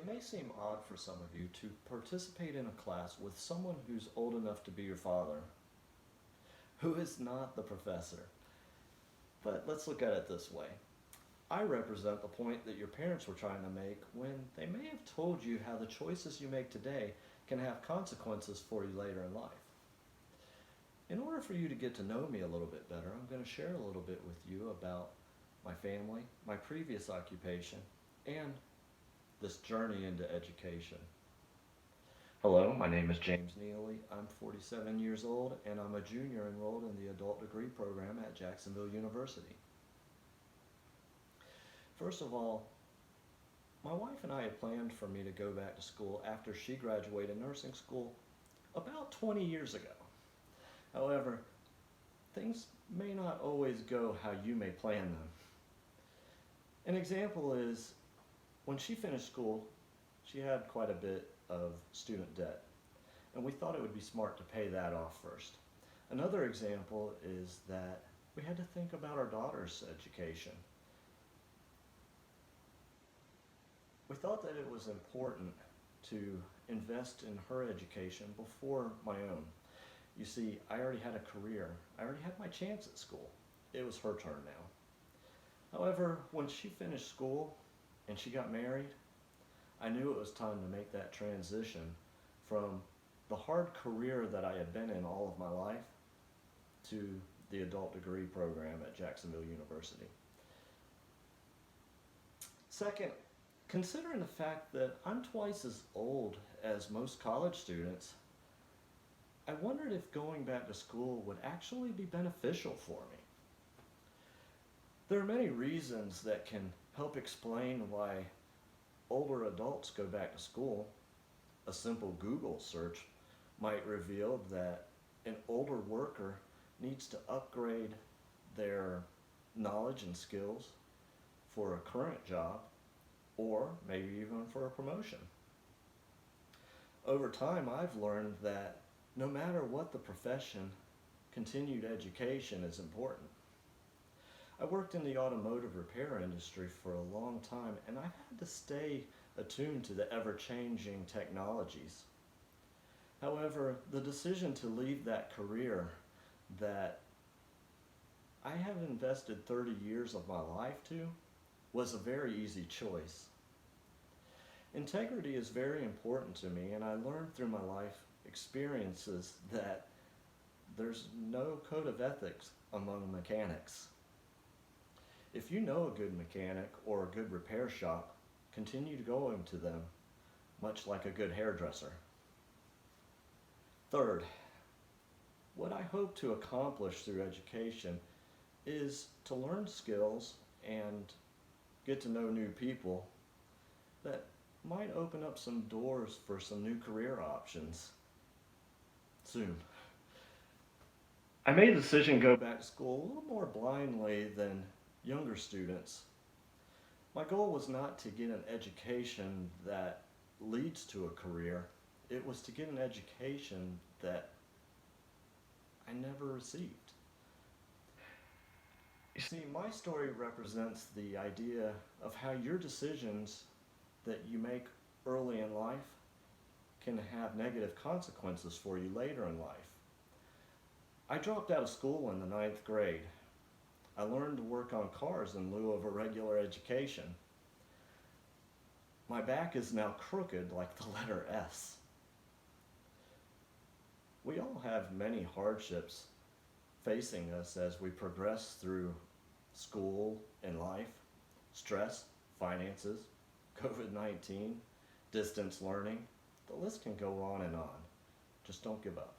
It may seem odd for some of you to participate in a class with someone who's old enough to be your father, who is not the professor. But let's look at it this way. I represent the point that your parents were trying to make when they may have told you how the choices you make today can have consequences for you later in life. In order for you to get to know me a little bit better, I'm going to share a little bit with you about my family, my previous occupation, and this journey into education. Hello, my name is James Neely. I'm 47 years old and I'm a junior enrolled in the adult degree program at Jacksonville University. First of all, my wife and I had planned for me to go back to school after she graduated nursing school about 20 years ago. However, things may not always go how you may plan them. An example is when she finished school, she had quite a bit of student debt, and we thought it would be smart to pay that off first. Another example is that we had to think about our daughter's education. We thought that it was important to invest in her education before my own. You see, I already had a career. I already had my chance at school. It was her turn now. However, when she finished school and she got married, I knew it was time to make that transition from the hard career that I had been in all of my life to the adult degree program at Jacksonville University. Second, considering the fact that I'm twice as old as most college students, I wondered if going back to school would actually be beneficial for me. There are many reasons that can help explain why older adults go back to school. A simple Google search might reveal that an older worker needs to upgrade their knowledge and skills for a current job, or maybe even for a promotion. Over time, I've learned that no matter what the profession, continued education is important. I worked in the automotive repair industry for a long time, and I've had to stay attuned to the ever-changing technologies. However, the decision to leave that career that I have invested 30 years of my life to was a very easy choice. Integrity is very important to me, and I learned through my life experiences that there's no code of ethics among mechanics. If you know a good mechanic or a good repair shop, continue going to them, much like a good hairdresser. Third, what I hope to accomplish through education is to learn skills and get to know new people that might open up some doors for some new career options soon. I made the decision to go back to school a little more blindly than younger students. My goal was not to get an education that leads to a career. It was to get an education that I never received. You see, my story represents the idea of how your decisions that you make early in life can have negative consequences for you later in life. I dropped out of school in the 9th grade. I learned to work on cars in lieu of a regular education. My back is now crooked like the letter S. We all have many hardships facing us as we progress through school and life: stress, finances, COVID-19, distance learning. The list can go on and on. Just don't give up.